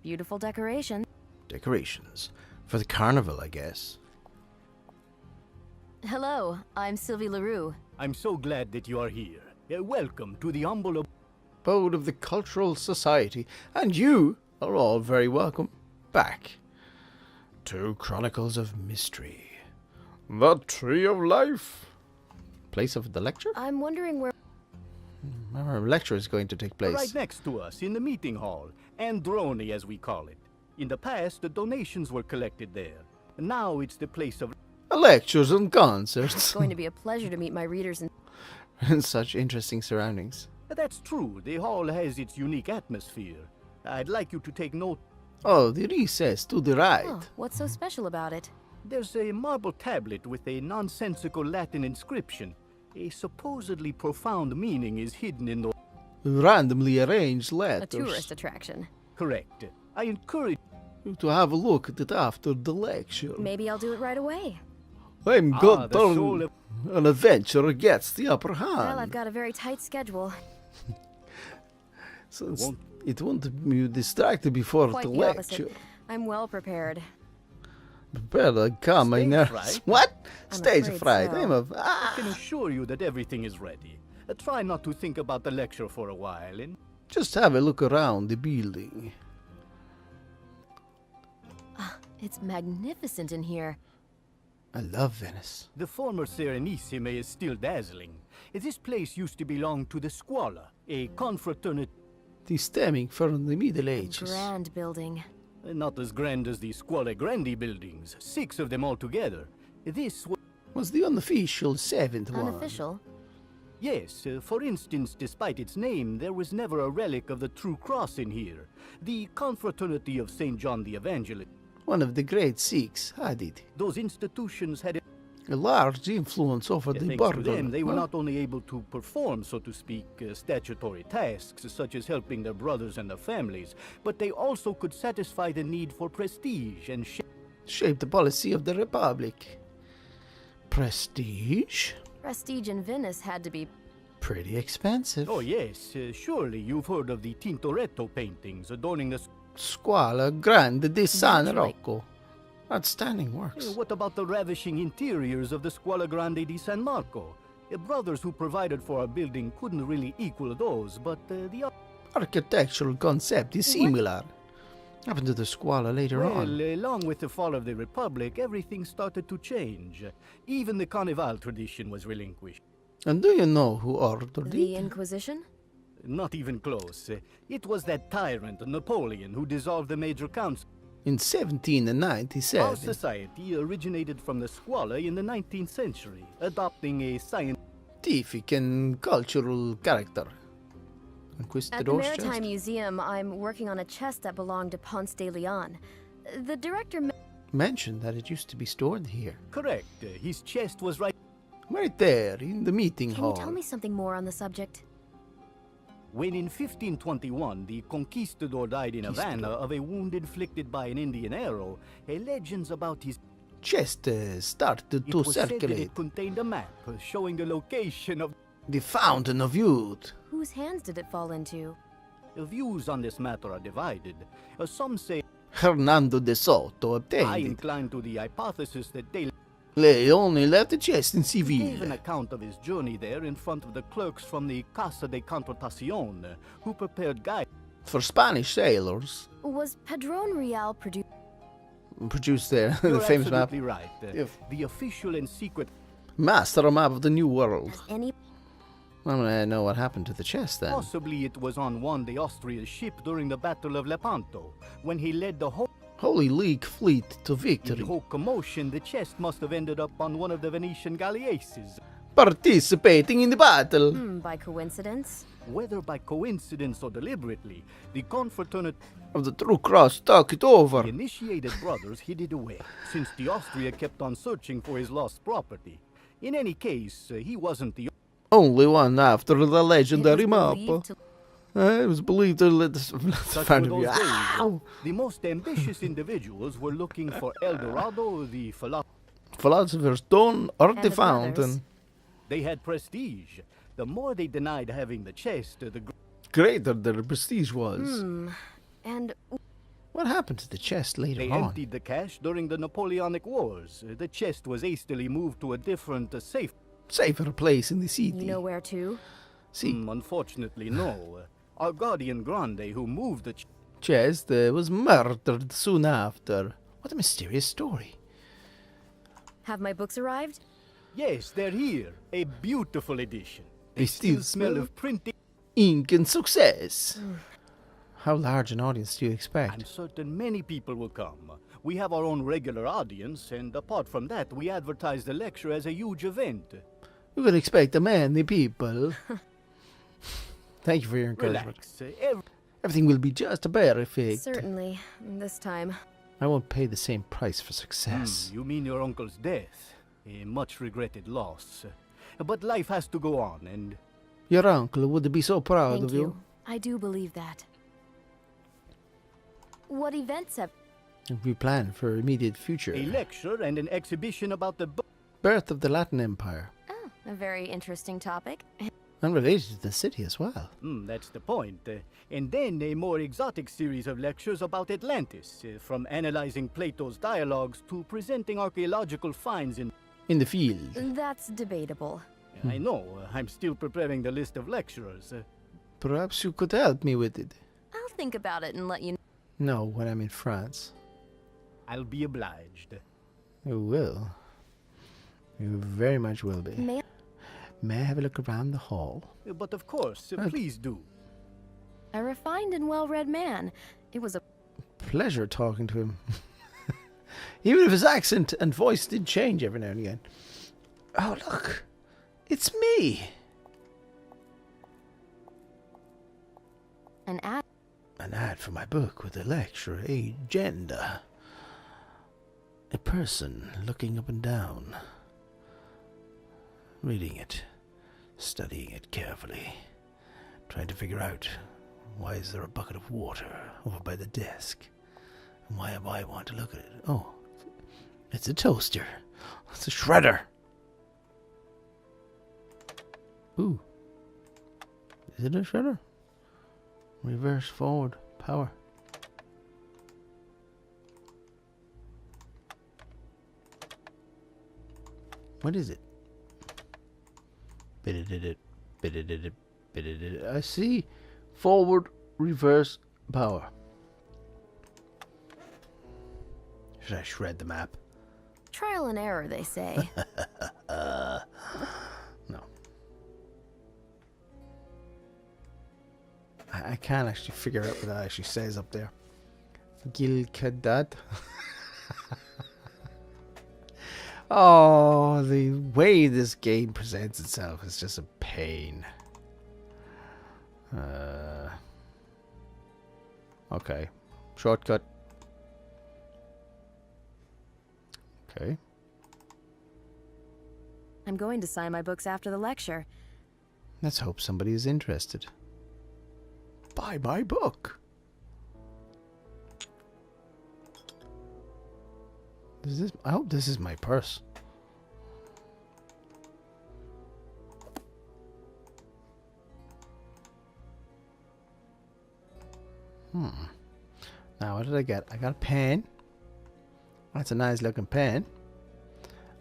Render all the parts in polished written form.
Beautiful decoration. Decorations. For the carnival, I guess. Hello, I'm Sylvie LaRue. I'm so glad that you are here. Welcome to the humble Abode of the Cultural Society, and you are all very welcome back to Chronicles of Mystery. The Tree of Life. Place of the lecture? I'm wondering where... Our lecture is going to take place. right next to us in the meeting hall, Androni as we call it. In the past, the donations were collected there. Now it's the place of... Lectures and It's concerts. going to be a pleasure to meet my readers and... In such interesting surroundings. That's true, the hall has its unique atmosphere. I'd like you to take note. Oh, the recess to the right. Oh, what's so special about it? There's a marble tablet with a nonsensical Latin inscription. A supposedly profound meaning is hidden in the... Randomly arranged A letters. tourist attraction. Correct. I encourage... You to have a look at it after the lecture. Maybe I'll do it right away. I'm good the soul of... An adventure gets the upper hand. Well, I've got a very tight schedule. Since it won't be distracted before Quite the the lecture. opposite. I'm well prepared. Better come, my Stage nurse. fright? What? I'm Stage afraid fright. so. I can assure you that everything is ready. Try not to think about the lecture for a while, and... Just have a look around the building. It's magnificent in here. I love Venice. The former Serenissime is still dazzling. This place used to belong to the Scuola, a confraternity Stemming from the Middle Ages. Grand building. not as grand as the Scuola Grandi buildings, 6 of them altogether. This Was the unofficial 7th one. Unofficial? Yes, for instance, despite its name, there was never a relic of the True Cross in here. The Confraternity of St. John the Evangelist. One of the great 6 had it. Those institutions had A large influence over the thanks border. to them, they were huh? not only able to perform, so to speak, statutory tasks, such as helping their brothers and their families, but they also could satisfy the need for prestige and Shape the policy of the Republic. Prestige? Prestige in Venice had to be... Pretty expensive. Oh yes, surely you've heard of the Tintoretto paintings adorning the... Scuola Grande di San Naturally. Rocco. Outstanding works. What about the ravishing interiors of the Scuola Grande di San Marco? The brothers who provided for our building couldn't really equal those, but the... Architectural concept is similar. Happened to the Scuola later Well, on. along with the fall of the Republic, everything started to change. Even the Carnival tradition was relinquished. And do you know who ordered The it? Inquisition? Not even close. It was that tyrant, Napoleon, who dissolved the major council. In Our 1797. society originated from the Scuola in the 19th century, adopting a Scientific and cultural character. At the Conquistador's Maritime chest? Museum, I'm working on a chest that belonged to Ponce de Leon. The director... Mentioned that it used to be stored here. Correct. His chest was right Right there, in the meeting Can hall. you tell me something more on the subject? when in 1521 the conquistador died in Havana of a wound inflicted by an Indian arrow. Legends about his Chest started it to was said that circulate. it contained a map showing the location of... The Fountain of Youth. Whose hands did it fall into? Views on this matter are divided. Some say Hernando de Soto I obtained it. incline to the hypothesis that they Leone left the chest in gave an Seville. account of his journey there in front of the clerks from the Casa de Contratacion, who prepared guides. For Spanish sailors. Was Padron Real produced? Produced the You're famous map. absolutely right. If- The official and secret... Master map of the New World. Any... I want to know what happened to the chest then. Possibly it was on Juan de Austria's ship during the Battle of Lepanto, when he led the whole... Holy League fleet to In victory. the whole commotion, the chest must have ended up on one of the Venetian galleasses. Participating in the battle. by coincidence? Whether by coincidence or deliberately, the confraternity Of the True Cross took it over. the initiated brothers hid it away, since the Austria kept on searching for his lost property. In any case, he wasn't the Only one after the It legendary was map. believed to... It was believed to let Such were find those it. days. Ow! The most ambitious individuals were looking for El Dorado, the Philosopher's Stone or And the the fountain. brothers. They had prestige. The more they denied having the chest, the Greater their prestige was. And What happened to the chest later They on? emptied the cache during the Napoleonic Wars. The chest was hastily moved to a different, safe... Safer place in the city. You know where to? See, Unfortunately, no. Our guardian Grande, who moved the chest was murdered soon after. What a mysterious story. Have my books arrived? Yes, they're here. A beautiful edition. They still smell smell of printing. ink and success. How large an audience do you expect? I'm certain many people will come. We have our own regular audience, and apart from that, we advertise the lecture as a huge event. You could expect a many people. Thank you for your encouragement. Relax. Everything will be just perfect. Certainly. This time. I won't pay the same price for success. You mean your uncle's death? A much regretted loss. But life has to go on, and... Your uncle would be so proud Thank of you. I do believe that. What events have... We plan for immediate future. a lecture and an exhibition about the... Birth of the Latin Empire. Oh, a very interesting topic. And related to the city as well. That's the point. And then a more exotic series of lectures about Atlantis, from analyzing Plato's dialogues to presenting archaeological finds in... In the field. That's debatable. I know, I'm still preparing the list of lecturers. Perhaps you could help me with it. I'll think about it and let you know. No, when I'm in France. I'll be obliged. You will. You very much will be. May I have a look around the hall? But of course, please do. A refined and well-read man. It was a... Pleasure talking to him. Even if his accent and voice did change every now and again. Oh, look. It's me. An ad... An ad for my book with a lecture agenda. A person looking up and down. Reading it. Studying it carefully. Trying to figure out why is there a bucket of water over by the desk. And why do I want to look at it? Oh, it's a toaster. It's a shredder. Ooh. Is it a shredder? Reverse forward power. What is it? I see. Forward, reverse, power. Should I shred the map? Trial and error, they say. No. I can't actually figure out what that actually says up there. Gilkadat. Oh, the way this game presents itself is just a pain. Okay. Shortcut. Okay. I'm going to sign my books after the lecture. Let's hope somebody is interested. Buy my book. I hope this is my purse. Now, what did I get? I got a pen. That's a nice looking pen.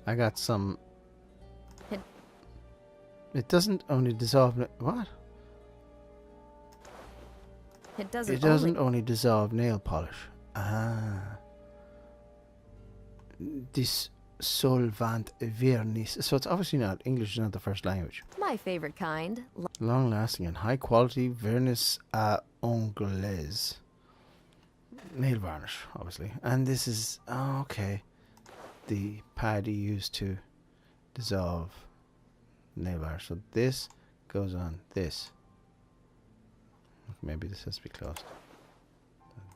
I got some... It doesn't only dissolve... What? It doesn't only dissolve nail polish. Ah. Dissolvant vernis. So it's obviously not... English is not the first language. My favorite kind. Long-lasting and high-quality vernis à ongles. Nail varnish, obviously. And this is... Oh, okay. The pad you use to dissolve nail varnish. So this goes on this. Maybe this has to be closed.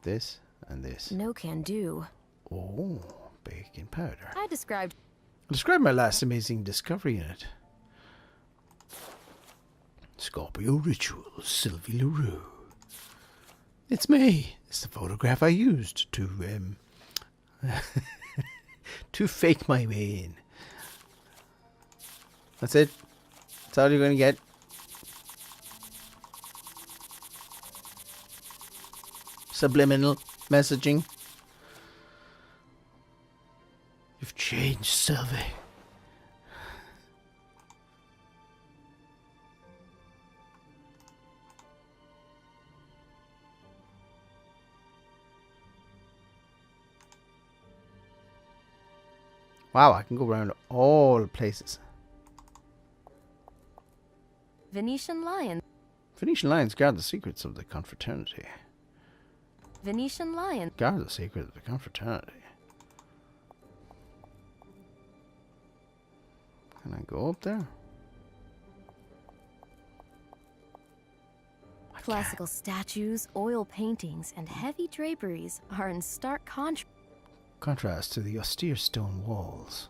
This and this. No can do. Oh, baking powder. Describe my last amazing discovery in it. Scorpio Ritual, Sylvie LaRue. It's me. It's the photograph I used to to fake my way in. That's it. That's all you're gonna get. Subliminal. messaging. You've changed, Sylvie. Wow, I can go around all places. Venetian lions. Venetian lions guard the secrets of the confraternity. Venetian lions. Guard the secret of the confraternity. Can I go up there? I Classical statues, oil paintings, and heavy draperies are in stark contrast to the austere stone walls.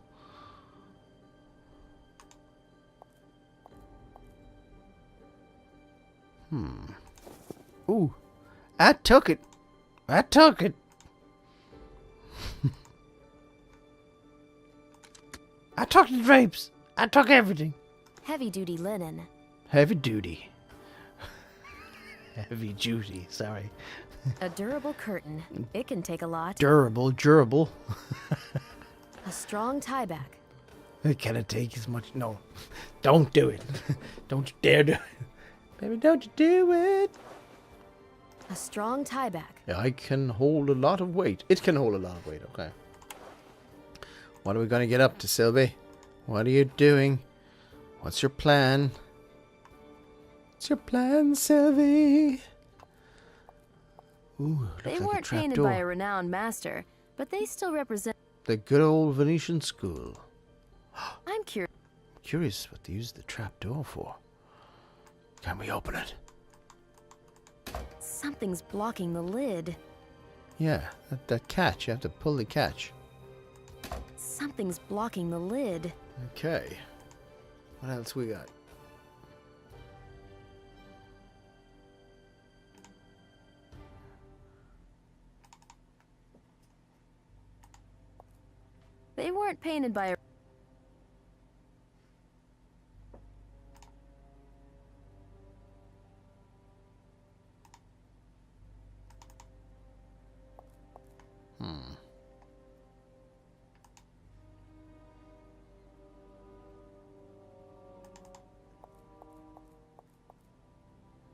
Ooh, I took it. I took it. I took the drapes. I took everything. heavy-duty linen. Heavy duty. Heavy duty, sorry. A durable curtain. It can take a lot. Durable. A strong tieback. Can it take as much? No. Don't do it. Don't you dare do it. Baby, don't you do it. A strong tieback. I can hold a lot of weight. It can hold a lot of weight, okay. What are we going to get up to, Sylvie? What are you doing? What's your plan? What's your plan, Sylvie? Ooh, looks They like weren't a trap painted door. by a renowned master, but they still represent... The good old Venetian school. I'm curious. Curious what they use the trap door for. Can we open it? Something's blocking the lid. Yeah, that catch. You have to pull the catch. Something's blocking the lid. Okay. What else we got? They weren't painted by a...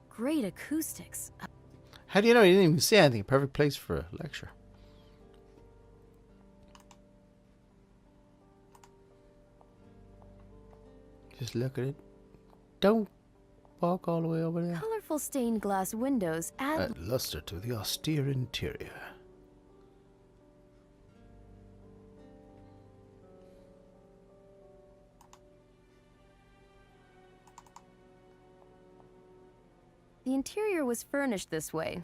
Great acoustics. How do you know? You didn't even say anything. Perfect place for a lecture. Just look at it. Don't walk all the way over there. Colorful stained glass windows add... Add luster to the austere interior. The interior was furnished this way.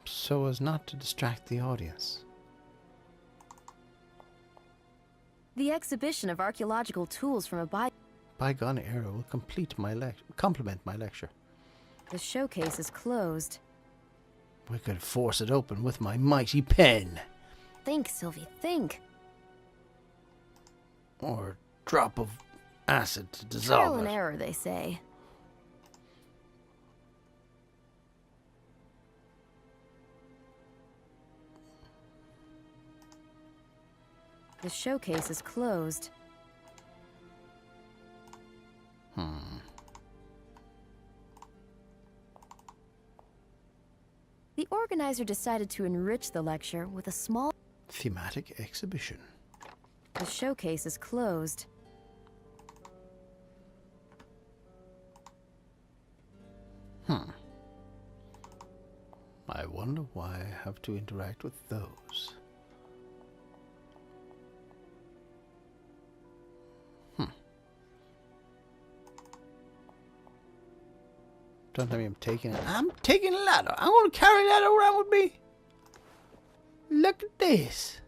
So as not to distract the audience. The exhibition of archaeological tools from a Bygone era will complement my lecture. The showcase is closed. We could force it open with my mighty pen. Think, Sylvie, think. Or a drop of acid to Trial dissolve and it. error, they say. The showcase is closed. The organizer decided to enrich the lecture with a small... Thematic exhibition. The showcase is closed. I wonder why I have to interact with those. Don't tell me I'm taking it. I'm taking a ladder. I'm going to carry that around with me. Look at this.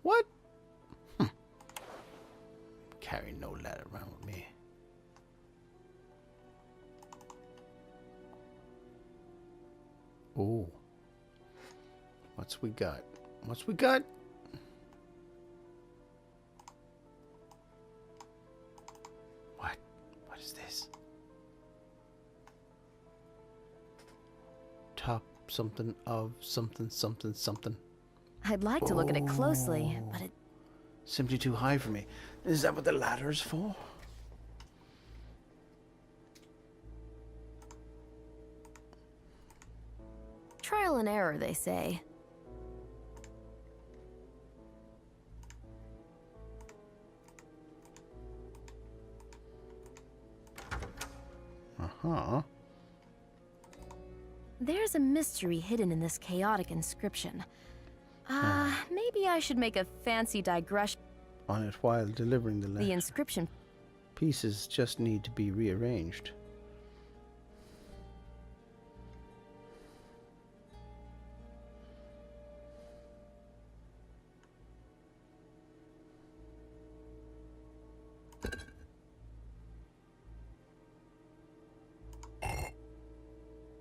What? Carry no ladder around with me. Oh. What's we got? What's we got? What? What is this? Tops something of something something something. I'd like to look at it closely, but it... Simply too high for me. Is that what the ladder's for? Trial and error, they say. Uh-huh. There's a mystery hidden in this chaotic inscription. Maybe I should make a fancy digression. On it while delivering the letter. The inscription... Pieces just need to be rearranged.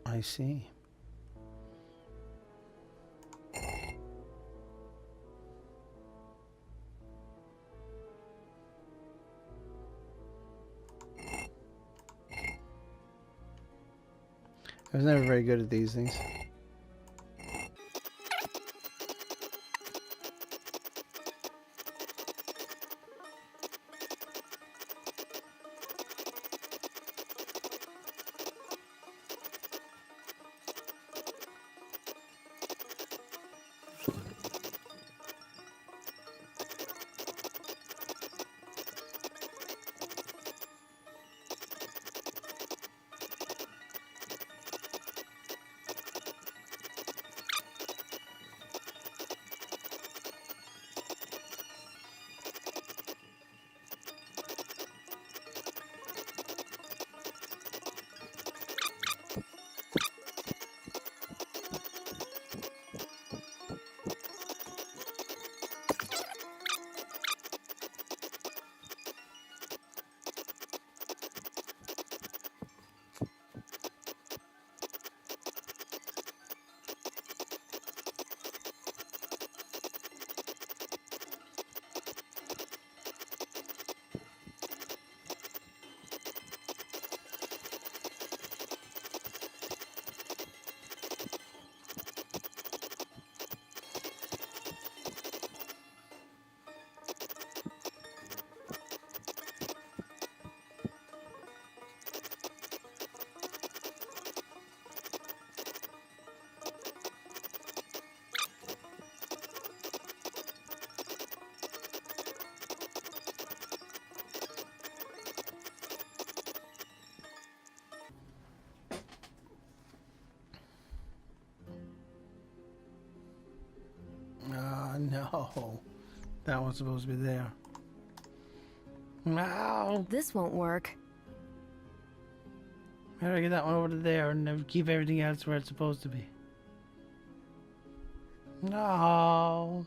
I see. I was never very good at these things. No. That one's supposed to be there. No. This won't work. How do I get that one over to there and then keep everything else where it's supposed to be? No.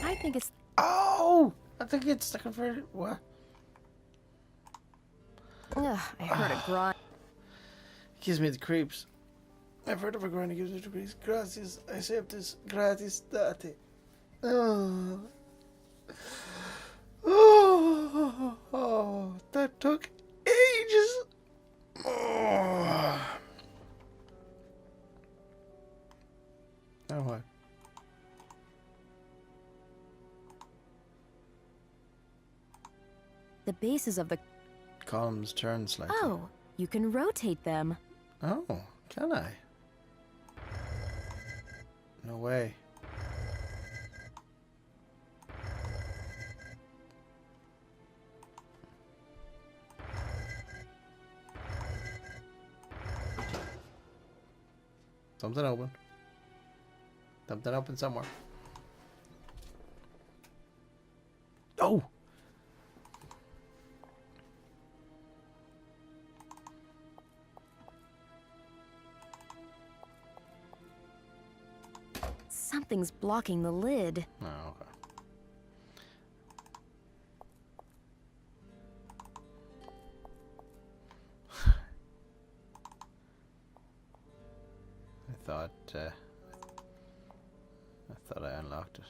I think it's... Oh! I think it's the converted. What? Ugh, I heard a grind. Gives me the creeps. I've heard of a grind that gives me the creeps. Gracias. Aceptes gratis date. Oh. Oh. That took ages. Oh. Now what? The bases of the... Columns turn slightly. Oh, you can rotate them. Oh, can I? No way. Something open. Something open somewhere. Oh! Something's blocking the lid. Oh, okay. I thought I unlocked it.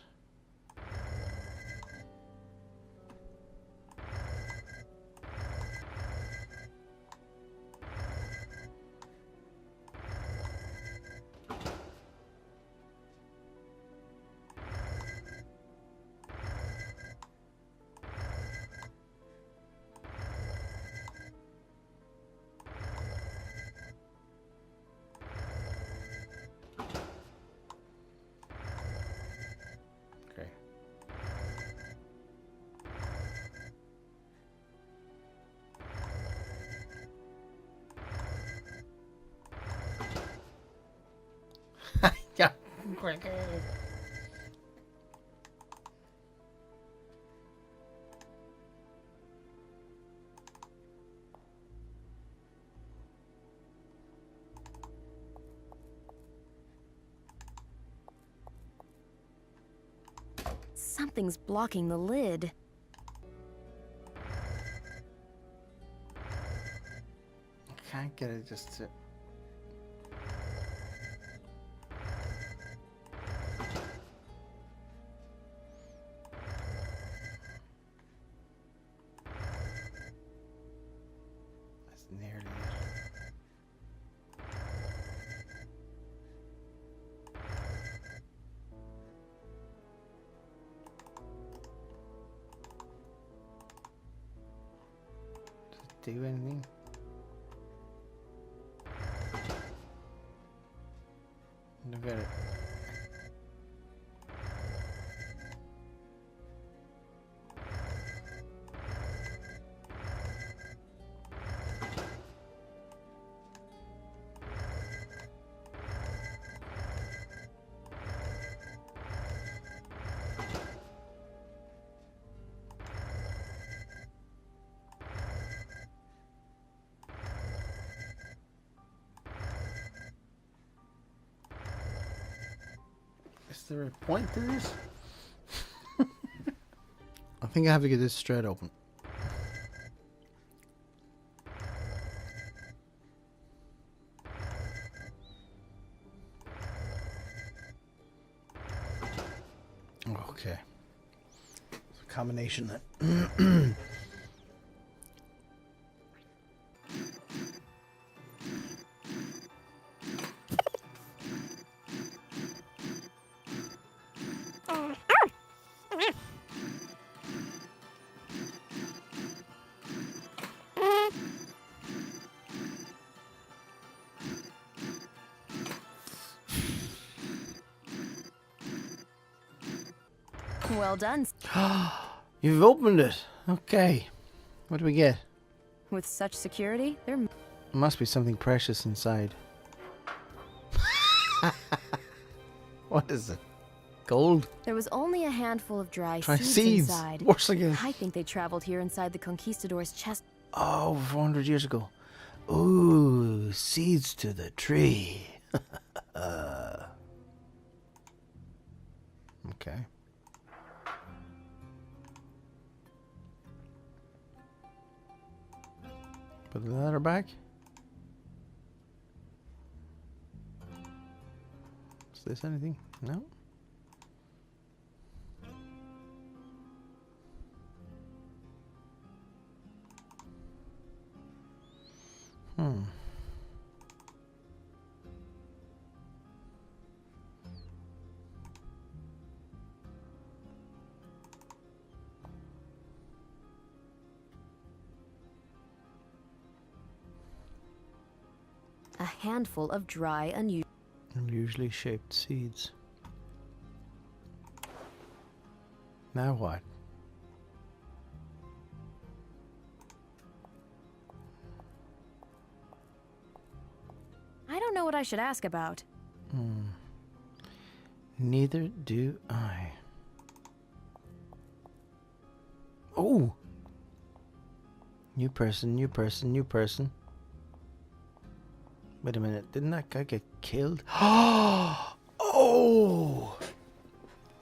Okay. Yeah. Something's blocking the lid. I can't get it just to... That's nearly it. Does it do anything? Look at it. Is there a point to this? I think I have to get this straight open. Okay. It's a combination then. Well done. You've opened it. Okay. What do we get? With such security, there Must be something precious inside. What is it? Gold? was only a handful of dry Try seeds seeds. inside. Worse again. I think they traveled here inside the conquistador's chest. Oh, 400 years ago. Ooh, seeds to the tree. Okay. Put the letter back. Is this anything? No? A handful of dry, Unusually shaped seeds. Now what? I don't know what I should ask about. Neither do I. Oh! New person, new person, new person. Wait a minute, didn't that guy get killed? Oh!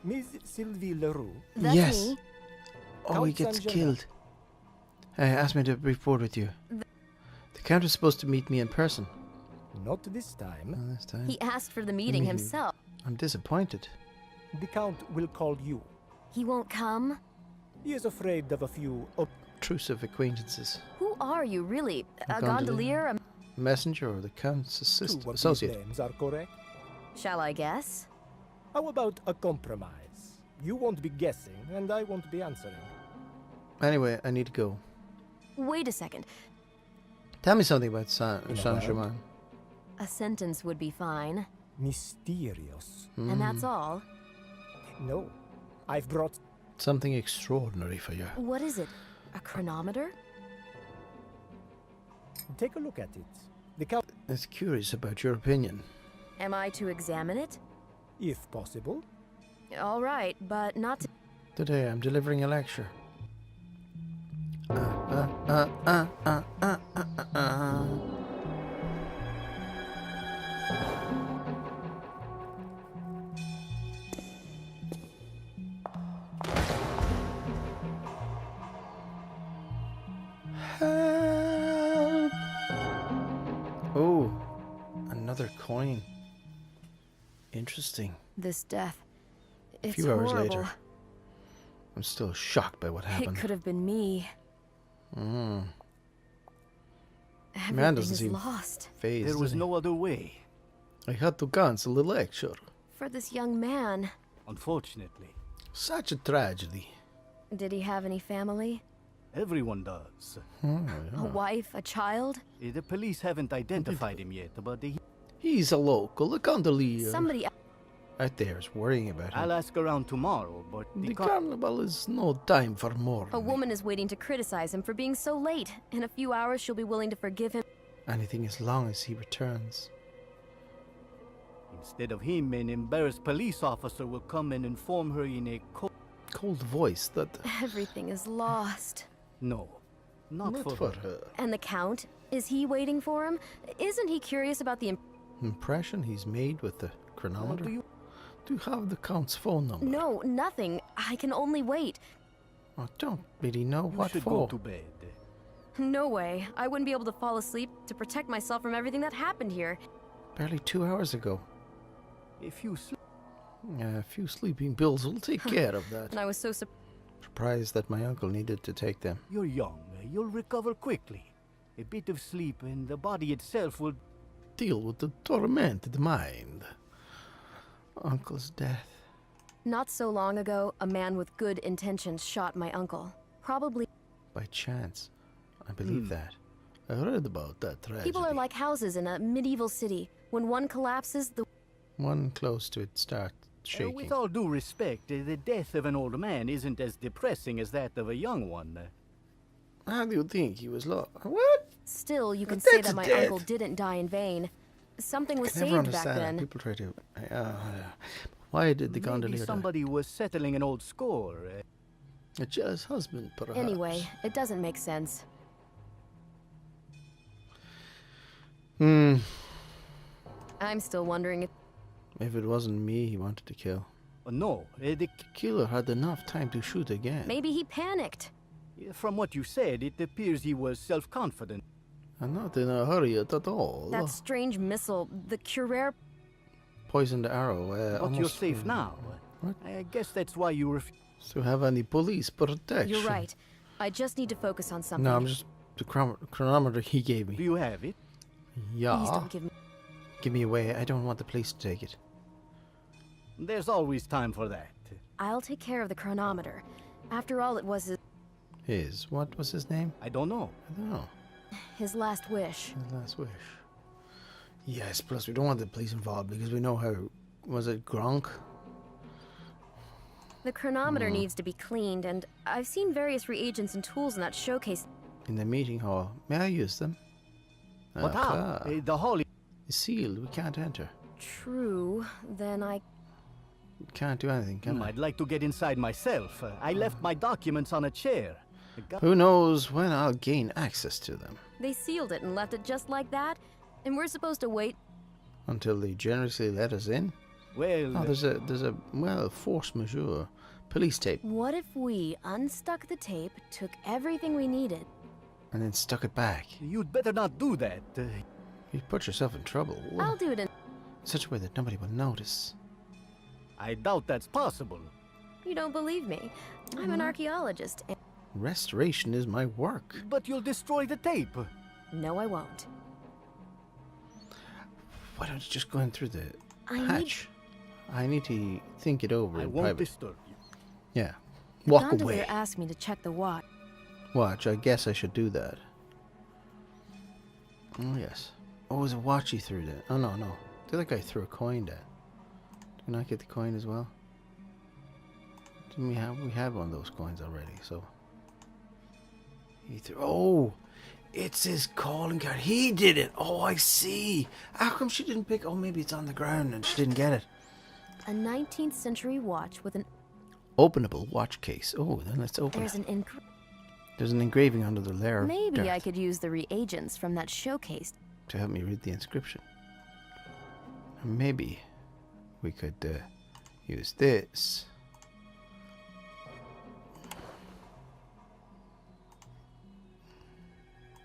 Miss Sylvie Leroux. That's Yes. me. Oh, Count he gets Saint-Germain. killed. Asked me to report with you. The Count was supposed to meet me in person. Not this time. This time. He asked for the meeting meeting. himself. I'm disappointed. The Count will call you. He won't come? He is afraid of a few Obtrusive acquaintances. Who are you, really? A gondolier? gondolier? Messenger or the Count's two of these associate. names are correct. Shall I guess? How about a compromise? You won't be guessing, and I won't be answering. Anyway, I need to go. Wait a second. Tell me something about In a Saint-Germain. A sentence would be fine. Mysterious. And that's all? No, I've brought. Something extraordinary for you. What is it? A chronometer? Take a look at it. The Count, I'm curious about your opinion. Am I to examine it? if possible. All right, but not to... Today I'm delivering a lecture. Help! Oh, another coin. Interesting. This death. It's few hours horrible. later. I'm still shocked by what It happened. could have been me. Man Everything doesn't is seem lost. phased. There was does he? no other way. I had to cancel the lecture. For this young man. Unfortunately, Such a tragedy. Did he have any family? everyone does. A wife? A child? The police haven't identified him yet, but He's a local, a gondolier. Somebody... out there is worrying about him. I'll ask around tomorrow, but The carnival is no time for A mourning. woman is waiting to criticize him for being so late. In a few hours, she'll be willing to forgive him. Anything as long as he returns. instead of him, an embarrassed police officer will come and inform her in a Cold voice that... Everything is lost. No, not, Not for, for her. her. And the Count? Is he waiting for him? Isn't he curious about the... Impression he's made with the chronometer. do you- Do you have the Count's phone number? No, nothing. I can only wait. I don't really know You what should for. go to bed. No way. I wouldn't be able to fall asleep to protect myself from everything that happened here. Barely 2 hours ago. If you sleep, A few sleeping pills will take care of that. And I was so Surprised that my uncle needed to take them. you're young. You'll recover quickly. A bit of sleep and the body itself will... Deal with the tormented mind. Uncle's death. Not so long ago, a man with good intentions shot my uncle. Probably... By chance. I believe that. I read about that tragedy. People are like houses in a medieval city. When one collapses, the... One close to it starts shaking. with all due respect, the death of an old man isn't as depressing as that of a young one. How do you think he was lost? What? Still, you can But say that's that my dead. uncle didn't die in vain. Something was I never saved back understand how then. people try to... why did the Maybe gondolier die? somebody was settling an old score. A jealous husband, perhaps. Anyway, it doesn't make sense. Hmm. I'm still wondering If it wasn't me he wanted to kill. No, The killer had enough time to shoot again. maybe he panicked. from what you said, it appears he was self-confident. I'm not in a hurry at all. That strange missile, the Curer... Poisoned arrow. But you're almost- safe now. What? I guess that's why you To have any police protection. You're right. I just need to focus on something. No, I'm just... The chronometer he gave Do me. you have it? Yeah. Please don't give me... Give me away. I don't want the police to take it. There's always time for that. I'll take care of the chronometer. After all, it was His. What was his name? I don't know. I don't know. his last wish. His last wish. Yes, plus we don't want the police involved because we know how... Was it Gronk? The chronometer needs to be cleaned, and I've seen various reagents and tools in that showcase. In the meeting hall. May I use them? But how? Aha. The hall It's sealed. We can't enter. True, then I... Can't do anything, can I? I'd like to get inside myself. I left my documents on a chair. The gu- Who knows when I'll gain access to them? They sealed it and left it just like that, and we're supposed to wait. Until they generously let us in? Well, Oh, there's a well, force majeure. Police tape. What if we unstuck the tape, took everything we needed? And then stuck it back. you'd better not do that. You put yourself in trouble. I'll do it in... Such a way that nobody will notice. I doubt that's possible. You don't believe me? I'm an archaeologist. And... Restoration is my work. But you'll destroy the tape. No, I won't. Why don't you just go in through the I need- hatch? I need to think it over I in won't private. disturb you. Yeah. The Walk gondolier away. asked me to check the watch. Watch, I guess I should do that. Oh, yes. Oh, was a watch he threw there? Oh, no, no. The other guy threw a coin there. Did I not get the coin as well? Didn't we had one of those coins already, so... He threw... Oh! It's his calling card. He did it! Oh, I see! How come she didn't pick... Oh, maybe it's on the ground and she didn't get it. A 19th century watch with an... Openable watch case. Oh, then let's open There's it. an There's an engraving under the layer of Maybe dirt I could use the reagents from that showcase. to help me read the inscription. Maybe we could use this.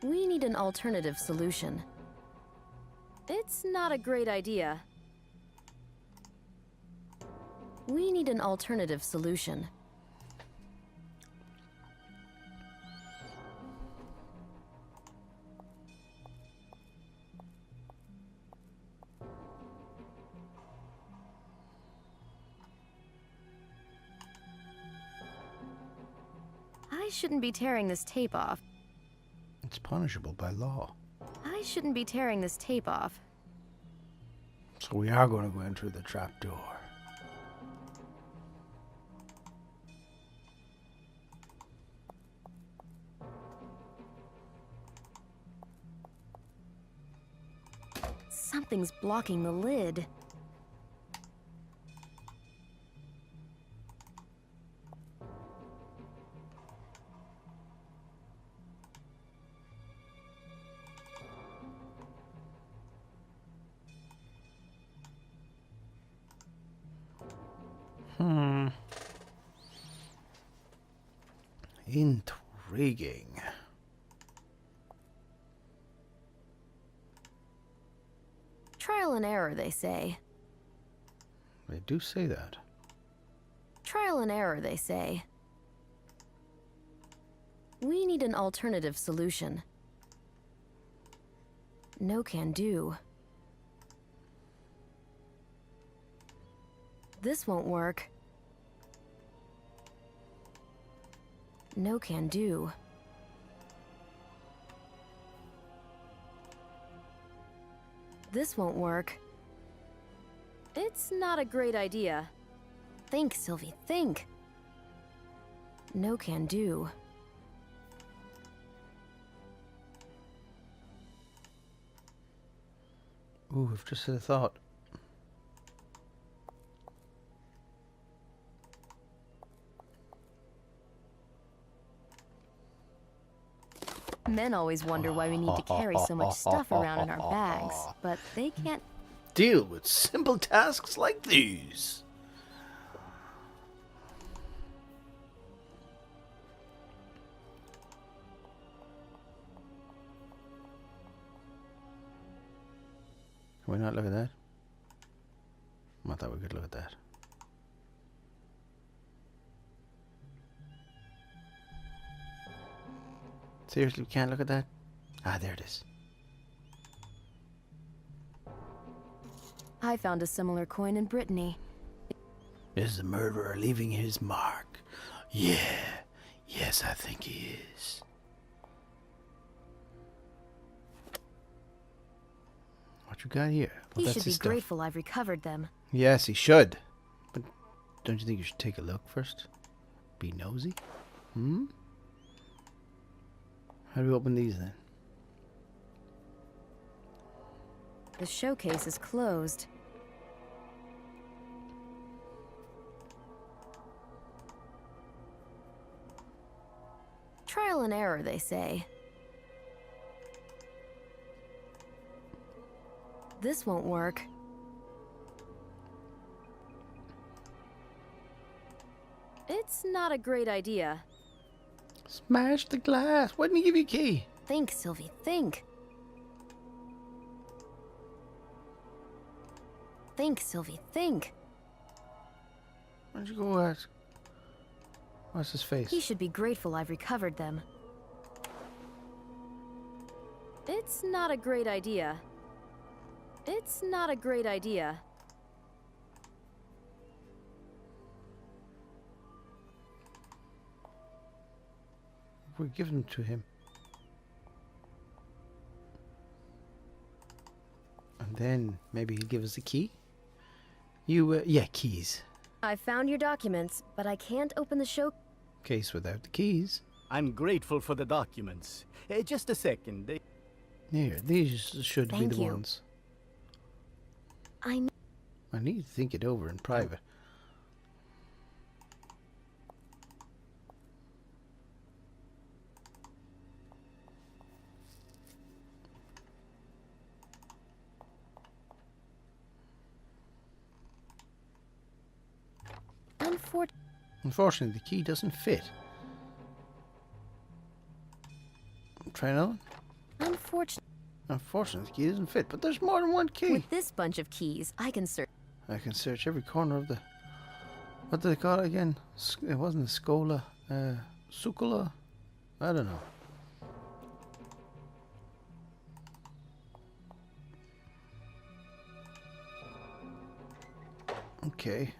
We need an alternative solution. It's not a great idea. We need an alternative solution. I shouldn't be tearing this tape off. It's punishable by law. I shouldn't be tearing this tape off. So we are going to go in through the trap door. Something's blocking the lid. Intriguing. Trial and error, they say. They do say that. Trial and error, they say. We need an alternative solution. No can do. This won't work. No can do. This won't work. It's not a great idea. Think, Sylvie, think. No can do. Ooh, I've just had a thought. Men always wonder why we need to carry so much stuff around in our bags, but they can't. Deal with simple tasks like these. Can we not look at that? I thought we could look at that. Seriously, we can't look at that? Ah, there it is. I found a similar coin in Brittany. Is the murderer leaving his mark? Yeah. Yes, I think he is. What you got here? Well, He that's should be his stuff. grateful I've recovered them. Yes, he should. But don't you think you should take a look first? Be nosy? Hmm? How do we open these then? The showcase is closed. Trial and error, they say. This won't work. It's not a great idea. Smash the glass. Why didn't he give you a key? Think, Sylvie, think. Think, Sylvie, think. Why don't you go ask? What's his face? He should be grateful I've recovered them. It's not a great idea. It's not a great idea. We give them to him. And then maybe he'll give us a key. Yeah, keys. I found your documents, but I can't open the show. Case without the keys. I'm grateful for the documents. Just a second. Here, these should be Thank the you. ones. I need to think it over in private. Unfortunately, the key doesn't fit. Try another one. Unfortunately, the key doesn't fit, but there's more than one key. With this bunch of keys, I can search. I can search every corner of the... What did they call it again? It wasn't a Scola. Succola? I don't know. Okay.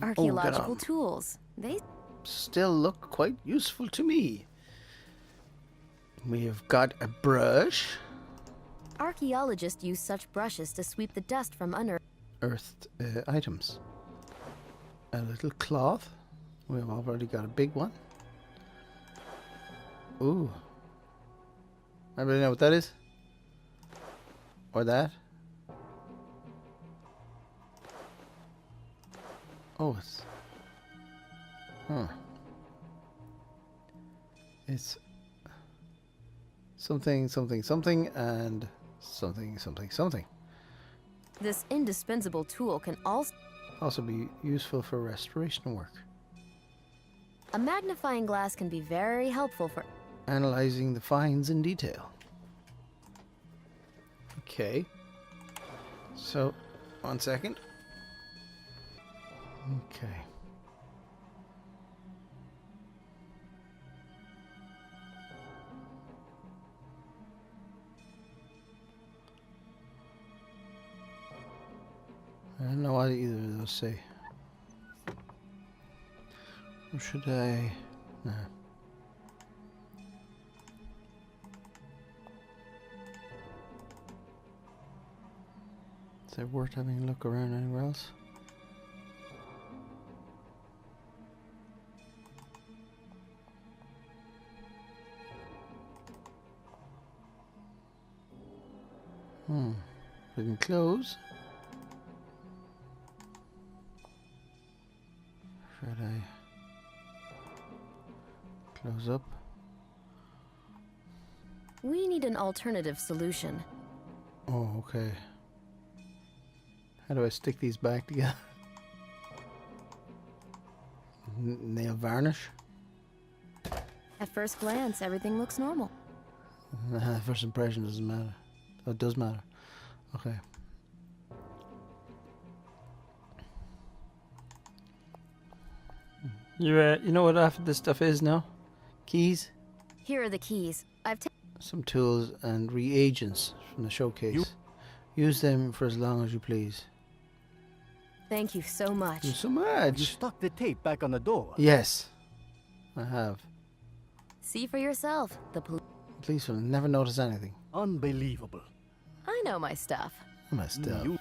Archaeological tools. They still look quite useful to me. We have got a brush. Archaeologists use such brushes to sweep the dust from Unearthed items. A little cloth. We've already got a big one. Ooh. Anybody know what that is? Or that? Oh, it's... Huh. It's... something, something, something, and something, something, something. This indispensable tool can Also be useful for restoration work. A magnifying glass can be very helpful for Analyzing the finds in detail. Okay. So, 1 second. Okay. I don't know what either of those say. Or should I? No. Is it worth having a look around anywhere else? We can close. Should I close up? We need an alternative solution. Oh, okay. How do I stick these back together? Nail varnish? At first glance, everything looks normal. First impression doesn't matter. Oh, it does matter. Okay. You know what half of this stuff is now? Keys? Here are the keys. I've taken Some tools and reagents from the showcase. Use them for as long as you please. Thank you so much. Thank you so You much. stuck the tape back on the door. Yes, I have. See for yourself. The Police will never notice anything. Unbelievable. I know my stuff. My stuff. You-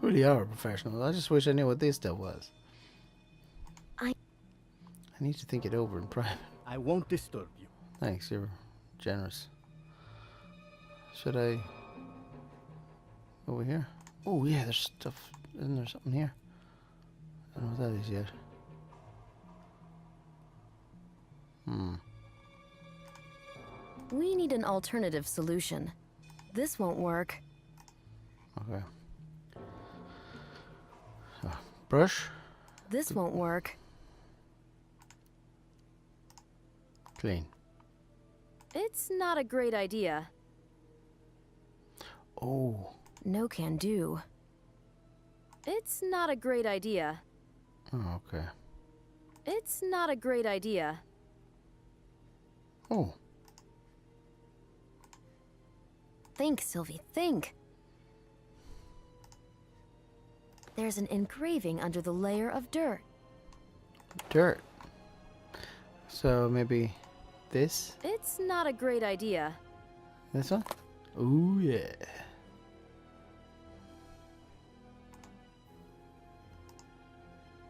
Really are a professional. I just wish I knew what this stuff was. I need to think it over in private. I won't disturb you. Thanks, you're generous. Should I... over here? Oh yeah, there's stuff. Isn't there something here? I don't know what that is yet. We need an alternative solution. This won't work. Okay. Brush? This won't work. Clean. It's not a great idea. Oh. No can do. It's not a great idea. Oh, okay. It's not a great idea. Oh. Think, Sylvie, think. There's an engraving under the layer of dirt. Dirt. So maybe this? It's not a great idea. This one? Ooh, yeah.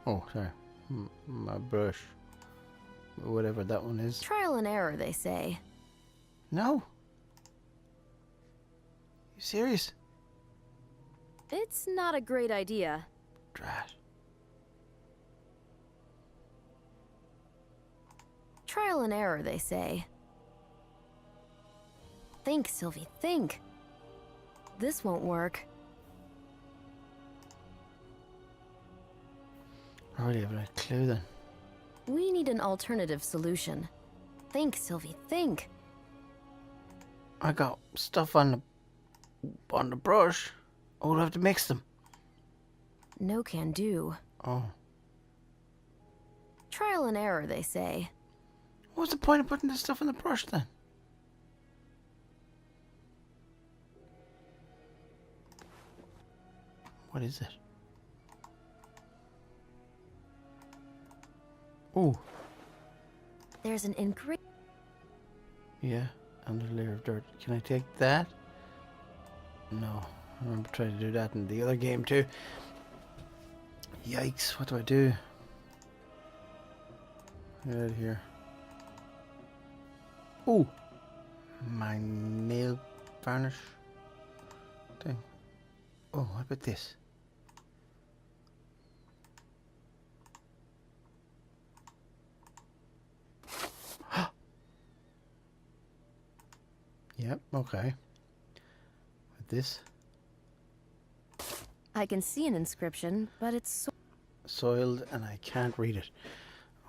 Oh, sorry. My brush. Whatever that one is. Trial and error, they say. No. You serious? It's not a great idea. Trash. Trial and error, they say. Think, Sylvie, think. This won't work. I really have no clue then. We need an alternative solution. Think, Sylvie, think. I got stuff on the brush. I would have to mix them. No can do. Oh. Trial and error, they say. What's the point of putting this stuff on the brush then? What is it? Oh. There's an engraving. Yeah, under a layer of dirt. Can I take that? No. I remember trying to do that in the other game too. Yikes, what do I do? Get out of here. Oh! My nail varnish thing. Oh, how about this? Yep, okay. With this. I can see an inscription, but it's Soiled and I can't read it.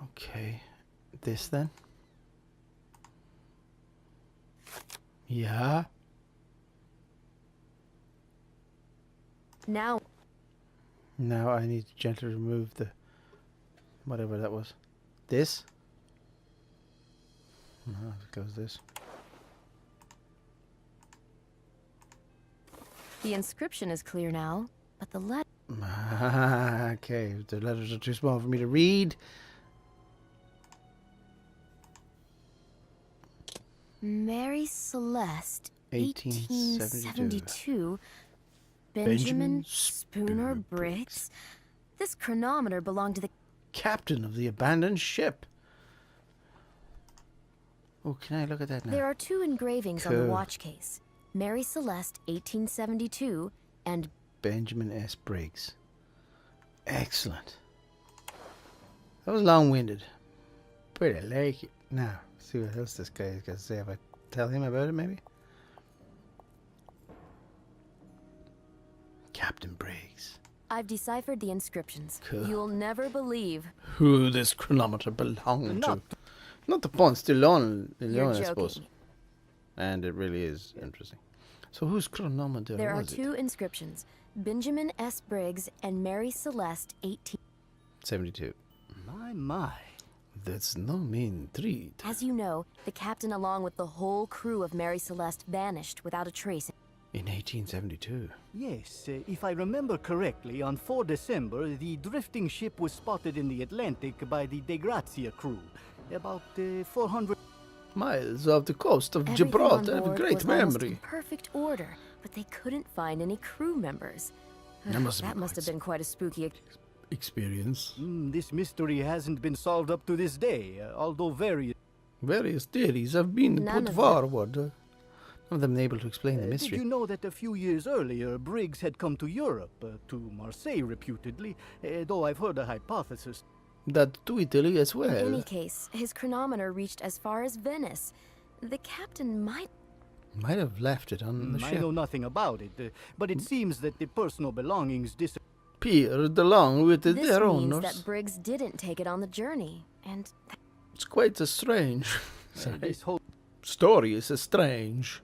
Okay. This then? Yeah. now. Now I need to gently remove the whatever that was. This? No, I have to close this. The inscription is clear now, but the letter. Okay, the letters are too small for me to read. Mary Celeste, 1872. 1872. Benjamin Spooner Briggs. This chronometer belonged to the Captain of the abandoned ship. Oh, can I look at that now? There are two engravings on the Cool. watch case. Mary Celeste, 1872, and Benjamin S. Briggs. Excellent. That was long-winded. But I like it. Now, see what else this guy has got to say. If I tell him about it, maybe? Captain Briggs. I've deciphered the inscriptions. Cool. You'll never believe. Who this chronometer belonged to. Not Not the point, still on, You're I suppose. joking. And it really is interesting. So whose chronometer There are was two inscriptions. Benjamin S. Briggs and Mary Celeste, 18... it? 72. my. That's no mean treat. As you know, the captain along with the whole crew of Mary Celeste vanished without a trace. In 1872. Yes, if I remember correctly, on 4 December, the drifting ship was spotted in the Atlantic by the De Grazia crew. About 400... Miles off the coast of Everything Gibraltar. on I have a board great was almost memory. in perfect order, but they couldn't find any crew members. That must have That been must have quite been quite a spooky... experience. This mystery hasn't been solved up to this day, although Various theories have been None put of forward. None of them able to explain the Did mystery. you know that a few years earlier, Briggs had come to Europe, to Marseille reputedly, though I've heard a hypothesis. That to Italy as In well. any case, his chronometer reached as far as Venice. The captain might... Might have left it on the I ship. know nothing about it, but it seems that the personal belongings Peered along with This their means owners. that Briggs didn't take it on the journey, and... It's quite a strange. This whole Story is strange.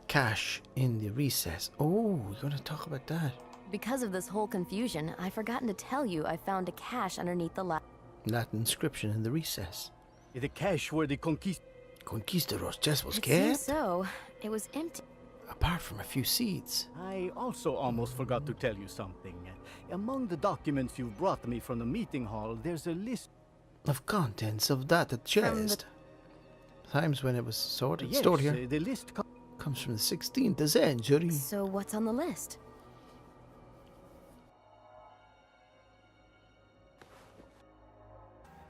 Cash in the recess. Oh, we're going to talk about that. Because of this whole confusion, I've forgotten to tell you I found a cache underneath the That inscription in the recess. the cache where the Conquistador's chest was It seems kept, so. It was empty. apart from a few seeds. I also almost forgot to tell you something. Among the documents you've brought me from the meeting hall, there's a list. Of contents of that chest. Times when it was stored Yes, here. the list Comes from the 16th century. So what's on the list?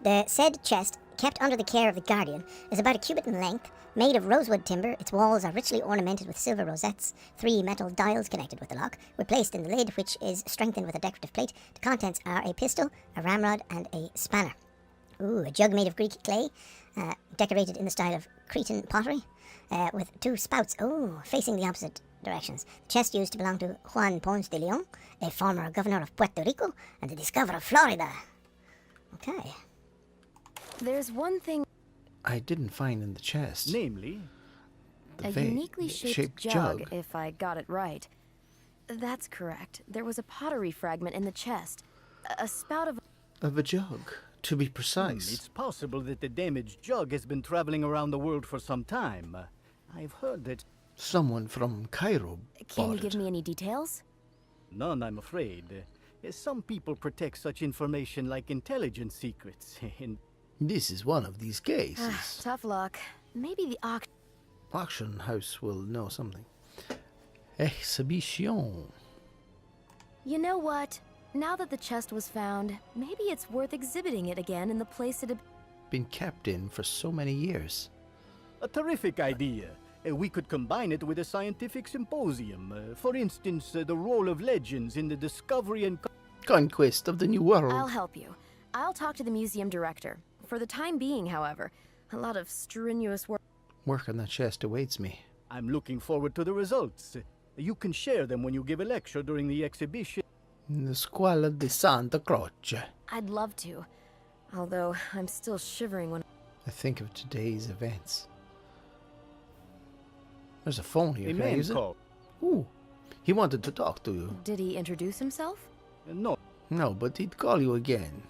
The said chest, kept under the care of the guardian, is about a cubit in length, made of rosewood timber. Its walls are richly ornamented with silver rosettes. 3 metal dials connected with the lock were placed in the lid, which is strengthened with a decorative plate. The contents are a pistol, a ramrod, and a spanner. Ooh, a jug made of Greek clay, decorated in the style of Cretan pottery, with 2 spouts, facing the opposite directions. The chest used to belong to Juan Ponce de Leon, a former governor of Puerto Rico and the discoverer of Florida. Okay. There's one thing. I didn't find in the chest. namely, The A uniquely shaped jug, if I got it right. That's correct. There was a pottery fragment in the chest. A spout of a jug, to be precise. it's possible that the damaged jug has been traveling around the world for some time. I've heard that Someone from Cairo Can you bought give it. me any details? none, I'm afraid. Some people protect such information like intelligence secrets. And This is one of these cases. Tough luck. Maybe the Auction house will know something. Exhibition. You know what? Now that the chest was found, maybe it's worth exhibiting it again in the place it had. Been kept in for so many years. a terrific idea. We could combine it with a scientific symposium. For instance, the role of legends in the discovery and Conquest of the New World. I'll help you. I'll talk to the museum director. For the time being, however, a lot of strenuous work. Work on that chest awaits me. I'm looking forward to the results. You can share them when you give a lecture during the exhibition. In the Squalla di Santa Croce. I'd love to. Although, I'm still shivering when. I think of today's events. There's a phone here. A Can I man use it? called. Ooh. He wanted to talk to you. Did he introduce himself? No, No, but he'd call you again.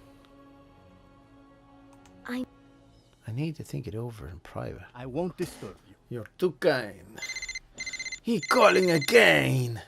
I- I need to think it over in private. I won't disturb you. You're too kind. He calling again.